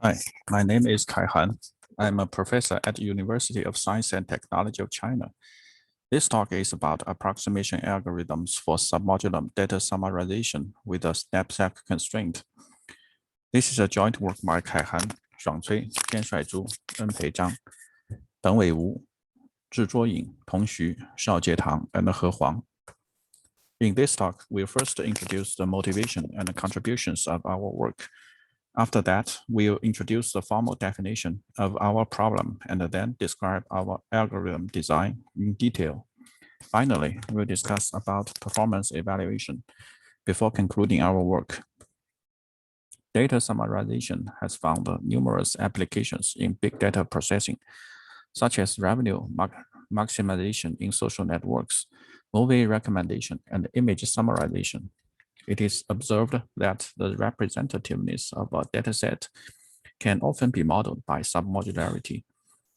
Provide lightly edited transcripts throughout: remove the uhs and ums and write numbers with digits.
Hi, my name is Kai Han. I'm a professor at the University of Science and Technology of China. This talk is about approximation algorithms for submodular data summarization with a Knapsack constraint. This is a joint work by Kai Han, Shuang Cui, Tian Shuaizhu, En Pei Zhang, Deng Wei Wu, Zhi Zhuoying, Tong Xu, Shao Jietang, and He Huang. In this talk, we'll first introduce the motivation and the contributions of our work. After that, we'll introduce the formal definition of our problem and then describe our algorithm design in detail. Finally, we'll discuss about performance evaluation before concluding our work. Data summarization has found numerous applications in big data processing, such as revenue maximization in social networks, movie recommendation, and image summarization. It is observed that the representativeness of a dataset can often be modeled by submodularity.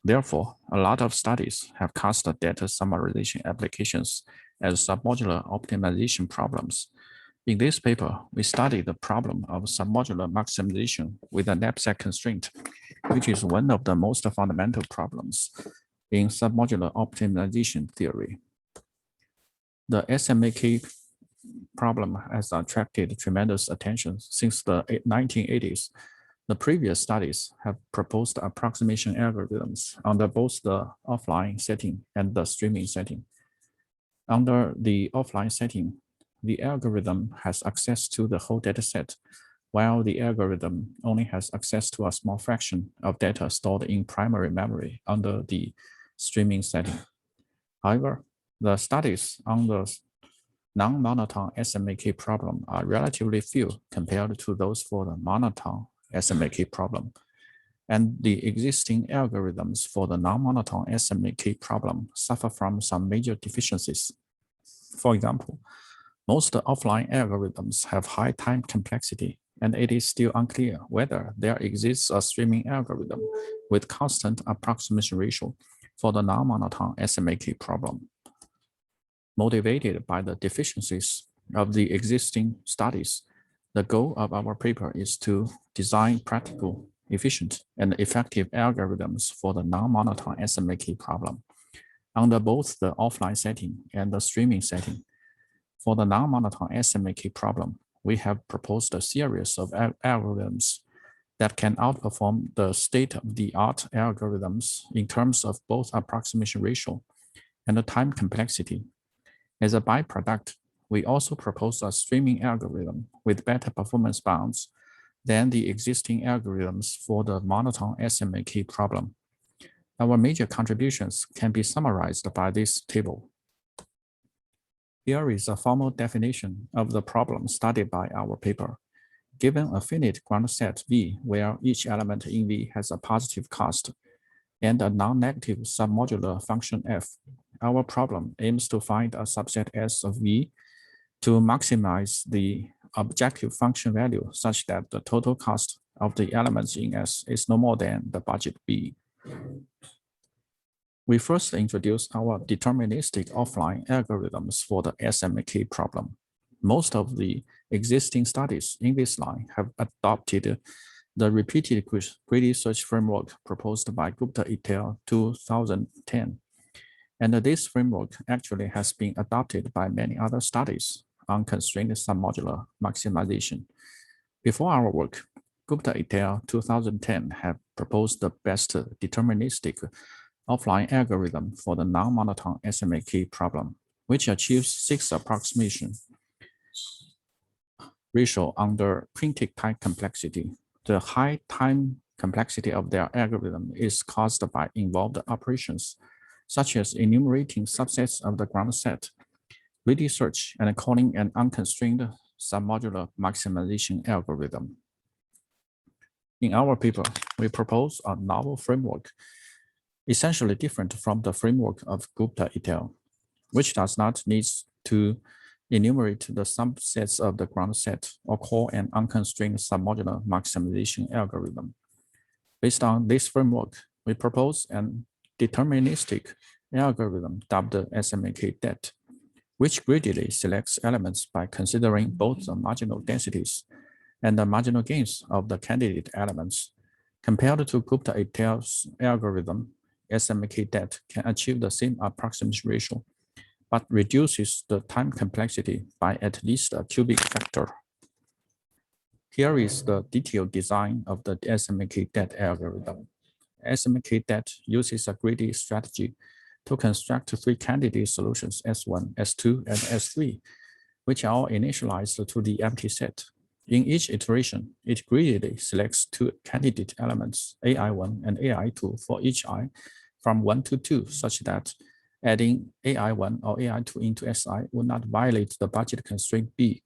Therefore, a lot of studies have cast data summarization applications as submodular optimization problems. In this paper, we study the problem of submodular maximization with a knapsack constraint, which is one of the most fundamental problems in submodular optimization theory. The SmK problem has attracted tremendous attention since the 1980s. The previous studies have proposed approximation algorithms under both the offline setting and the streaming setting. Under the offline setting, the algorithm has access to the whole dataset, while the algorithm only has access to a small fraction of data stored in primary memory under the streaming setting. However, the studies on the non-monotone SmK problem are relatively few compared to those for the monotone SmK problem. And the existing algorithms for the non-monotone SmK problem suffer from some major deficiencies. For example, most offline algorithms have high time complexity, and it is still unclear whether there exists a streaming algorithm with constant approximation ratio for the non-monotone SmK problem. Motivated by the deficiencies of the existing studies, the goal of our paper is to design practical, efficient, and effective algorithms for the non-monotone SmK problem under both the offline setting and the streaming setting. For the non-monotone SmK problem, we have proposed a series of algorithms that can outperform the state-of-the-art algorithms in terms of both approximation ratio and the time complexity. As a byproduct, we also propose a streaming algorithm with better performance bounds than the existing algorithms for the monotone SmK problem. Our major contributions can be summarized by this table. Here is a formal definition of the problem studied by our paper. Given a finite ground set V, where each element in V has a positive cost, and a non-negative submodular function f, our problem aims to find a subset S of V to maximize the objective function value such that the total cost of the elements in S is no more than the budget B. We first introduce our deterministic offline algorithms for the SmK problem. Most of the existing studies in this line have adopted the repeated greedy search framework proposed by Gupta et al. 2010. And this framework actually has been adopted by many other studies on constrained submodular maximization. Before our work, Gupta et al. 2010 have proposed the best deterministic offline algorithm for the non-monotone SmK problem, which achieves 6 approximation ratio under printed time complexity. The high time complexity of their algorithm is caused by involved operations, such as enumerating subsets of the ground set, greedy search, and calling an unconstrained submodular maximization algorithm. In our paper, we propose a novel framework, essentially different from the framework of Gupta et al., which does not need to enumerate the subsets of the ground set or call an unconstrained submodular maximization algorithm. Based on this framework, we propose an deterministic algorithm dubbed Smk Det, which greedily selects elements by considering both the marginal densities and the marginal gains of the candidate elements Compared to Gupta et al.'s algorithm, SmK Det can achieve the same approximation ratio, but reduces the time complexity by at least a cubic factor. Here is the detailed design of the SmK Det algorithm. SmK Det uses a greedy strategy to construct three candidate solutions S1, S2, and S3, which are initialized to the empty set. In each iteration, it greedily selects two candidate elements, AI1 and AI2 for each I from 1 to 2, such that adding AI1 or AI2 into Si would not violate the budget constraint B.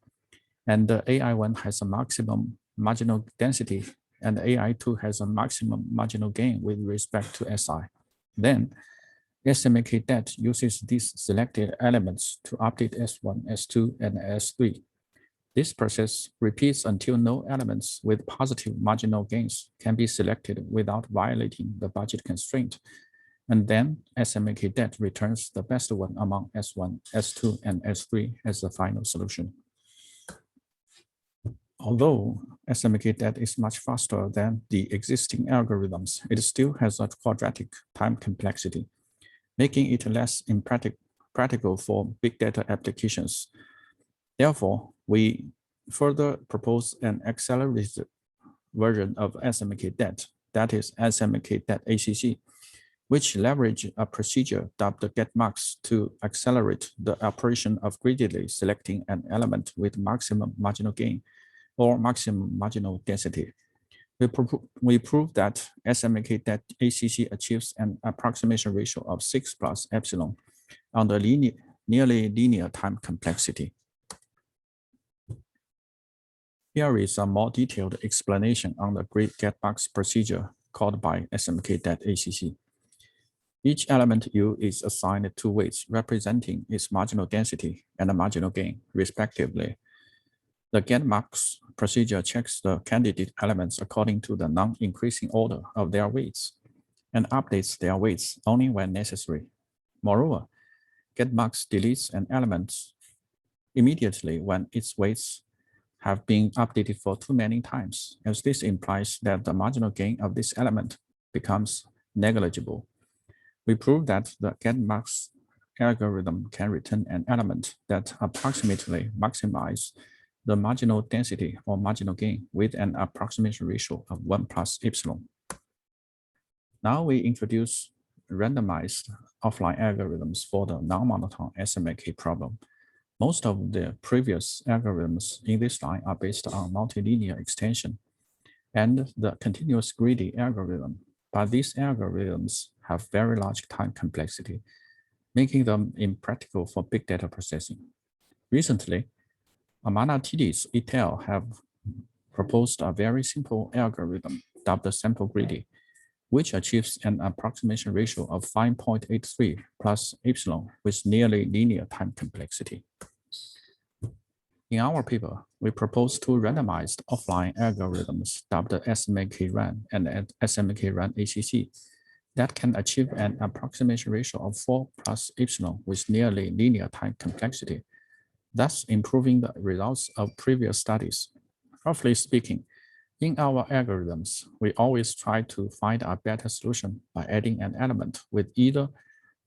And the AI1 has a maximum marginal density, and AI2 has a maximum marginal gain with respect to Si. Then, SmK Det uses these selected elements to update S1, S2, and S3. This process repeats until no elements with positive marginal gains can be selected without violating the budget constraint. And then SmK Det returns the best one among S1, S2, and S3 as the final solution. Although SmK Det is much faster than the existing algorithms, it still has a quadratic time complexity, making it less impractical for big data applications. Therefore, we further propose an accelerated version of SmK Det, that is SmK Det ACC, which leverage a procedure dubbed GetMax to accelerate the operation of greedily selecting an element with maximum marginal gain or maximum marginal density. We prove that SmK Det ACC achieves an approximation ratio of 6 plus epsilon on the nearly linear time complexity. Here is a more detailed explanation on the GetMax procedure called by SmK Det ACC. Each element U is assigned two weights representing its marginal density and marginal gain, respectively. The GetMax procedure checks the candidate elements according to the non-increasing order of their weights and updates their weights only when necessary. Moreover, GetMax deletes an element immediately when its weights have been updated for too many times, as this implies that the marginal gain of this element becomes negligible. We prove that the GetMax algorithm can return an element that approximately maximizes the marginal density or marginal gain with an approximation ratio of 1 plus epsilon. Now we introduce randomized offline algorithms for the non-monotone SMK problem. Most of the previous algorithms in this line are based on multilinear extension and the continuous greedy algorithm, but these algorithms have very large time complexity, making them impractical for big data processing. Recently, Amanatidis et al. Have proposed a very simple algorithm dubbed sample greedy, which achieves an approximation ratio of 5.83 plus epsilon with nearly linear time complexity. In our paper, we propose two randomized offline algorithms dubbed SmkRan and SmkRan ACC that can achieve an approximation ratio of 4 plus epsilon with nearly linear time complexity, thus improving the results of previous studies. Roughly speaking, in our algorithms, we always try to find a better solution by adding an element with either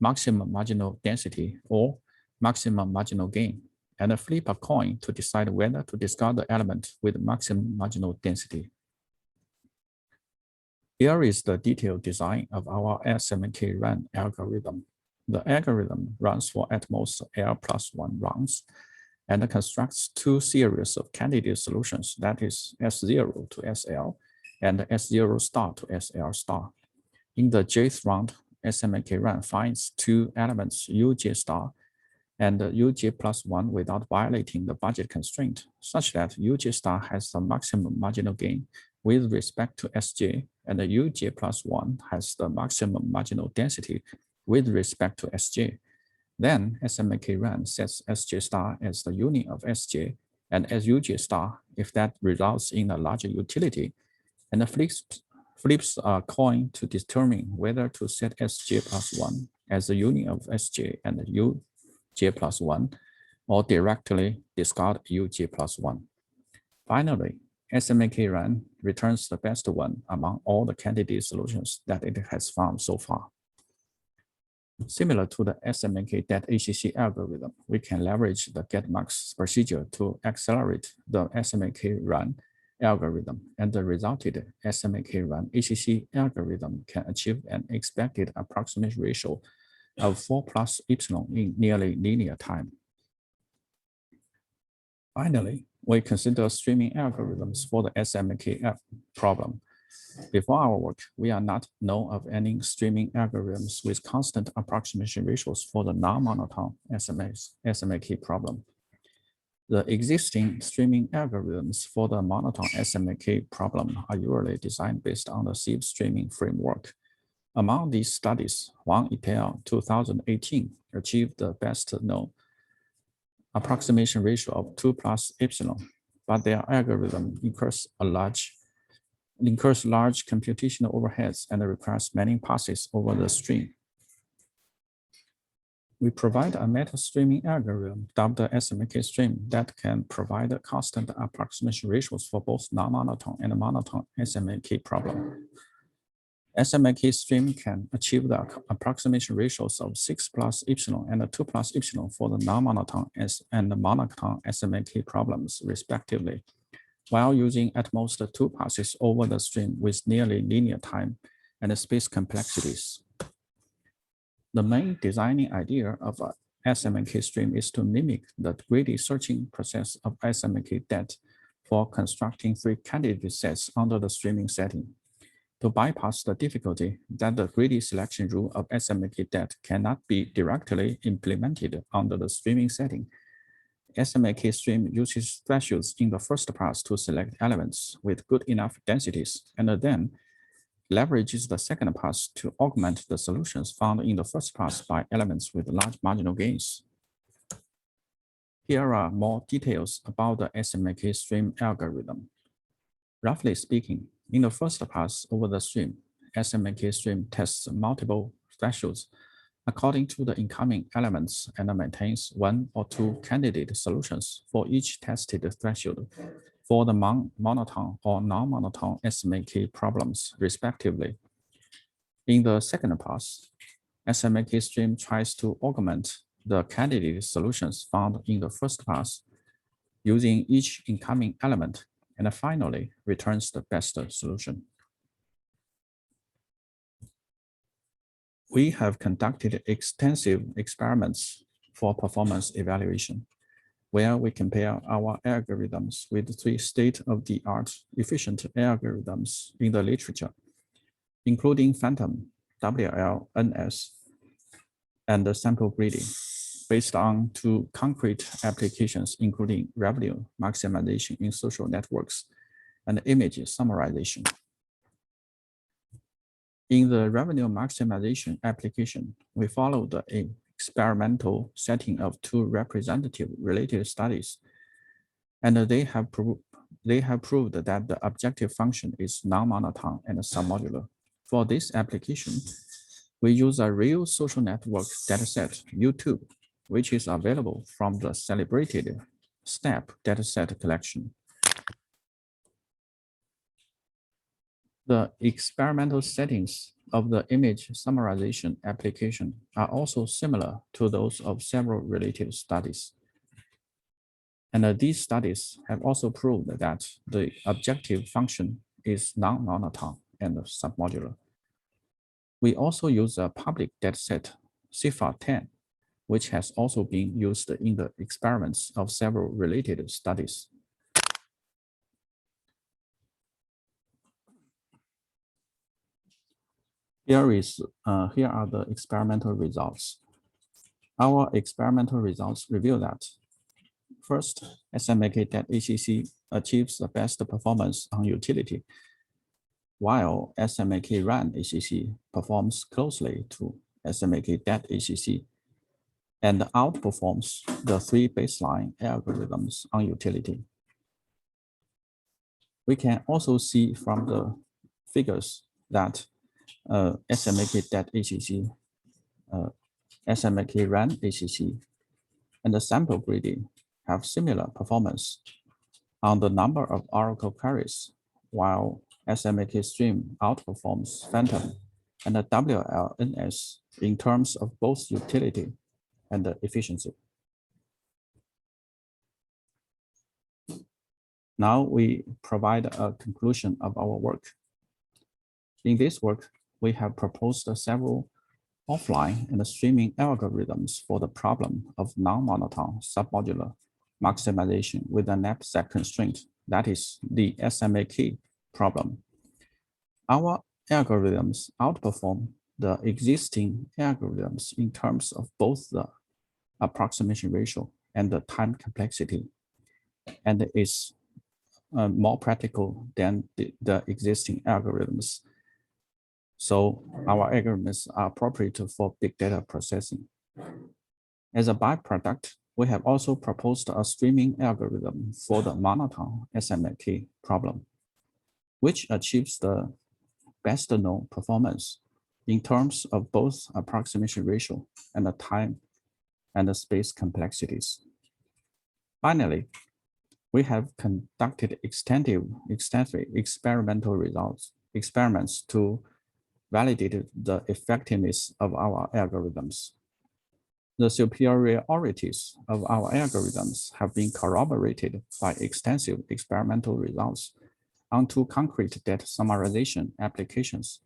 maximum marginal density or maximum marginal gain, and flip a coin to decide whether to discard the element with maximum marginal density. Here is the detailed design of our SmkRan algorithm. The algorithm runs for at most L+1 rounds and constructs two series of candidate solutions, that is S0 to SL and S0 star to SL star. In the jth round, SmkRan finds two elements Uj star and Uj+1 without violating the budget constraint, such that Uj star has the maximum marginal gain with respect to Sj, and the Uj+1 has the maximum marginal density with respect to Sj. Then SmkRan sets Sj star as the union of Sj and as Uj star if that results in a larger utility, and flips a coin to determine whether to set Sj+1 as the union of Sj and Uj+1 or directly discard Uj+1. Finally, SmkRan returns the best one among all the candidate solutions that it has found so far. Similar to the SmK Det ACC algorithm, we can leverage the GetMax procedure to accelerate the SmkRan algorithm, and the resulted SmkRan ACC algorithm can achieve an expected approximation ratio of 4 plus epsilon in nearly linear time. Finally, we consider streaming algorithms for the SmK problem. Before our work, we are not known of any streaming algorithms with constant approximation ratios for the non-monotone SmK problem. The existing streaming algorithms for the monotone SmK problem are usually designed based on the sieve streaming framework. Among these studies, Wang et al. 2018 achieved the best known approximation ratio of 2 plus epsilon, but their algorithm incurs large computational overheads and requires many passes over the stream. We provide a meta-streaming algorithm dubbed the SmK stream that can provide constant approximation ratios for both non-monotone and monotone SmK problem. SmK stream can achieve the approximation ratios of 6 plus epsilon and 2 plus epsilon for the non-monotone and the monotone SmK problems, respectively, while using at most 2 passes over the stream with nearly linear time and space complexities. The main designing idea of a SmK stream is to mimic the greedy searching process of SmK Det for constructing 3 candidate sets under the streaming setting. To bypass the difficulty that the greedy selection rule of SmK Det cannot be directly implemented under the streaming setting, SmK stream uses thresholds in the first pass to select elements with good enough densities, and then leverages the second pass to augment the solutions found in the first pass by elements with large marginal gains. Here are more details about the SmK stream algorithm. Roughly speaking, in the first pass over the stream, SmK stream tests multiple thresholds according to the incoming elements and maintains 1 or 2 candidate solutions for each tested threshold for the monotone or non-monotone SmK problems, respectively. In the second pass, SmK stream tries to augment the candidate solutions found in the first pass using each incoming element, and finally returns the best solution. We have conducted extensive experiments for performance evaluation, where we compare our algorithms with 3 state-of-the-art efficient algorithms in the literature, including Phantom, WLNS, and the sample greedy, based on 2 concrete applications, including revenue maximization in social networks and image summarization. In the revenue maximization application, we followed the experimental setting of 2 representative related studies, and they have proved that the objective function is non-monotone and submodular. For this application, we use a real social network dataset, U2, which is available from the celebrated SNAP dataset collection. The experimental settings of the image summarization application are also similar to those of several related studies. And these studies have also proved that the objective function is non-monotone and submodular. We also use a public dataset, CIFAR-10, which has also been used in the experiments of several related studies. Here are the experimental results. Our experimental results reveal that, first, SmK Det ACC achieves the best performance on utility, while SmkRan ACC performs closely to SmK Det ACC and outperforms the 3 baseline algorithms on utility. We can also see from the figures that SmK Det ACC, SmkRan ACC, and the sample greedy have similar performance on the number of oracle queries while SMK stream outperforms Phantom and the WLNS in terms of both utility and efficiency. Now we provide a conclusion of our work. In this work, we have proposed several offline and streaming algorithms for the problem of non-monotone submodular maximization with a knapsack constraint, that is the SMK problem. Our algorithms outperform the existing algorithms in terms of both the approximation ratio and the time complexity, and is more practical than the existing algorithms. So our algorithms are appropriate for big data processing. As a byproduct, we have also proposed a streaming algorithm for the monotone SMK problem, which achieves the best known performance in terms of both approximation ratio and the time and the space complexities. Finally, we have conducted extensive experimental experiments to validate the effectiveness of our algorithms. The superiorities of our algorithms have been corroborated by extensive experimental results on two concrete data summarization applications,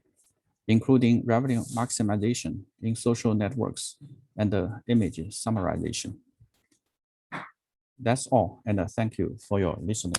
including revenue maximization in social networks and image summarization. That's all, and thank you for your listening.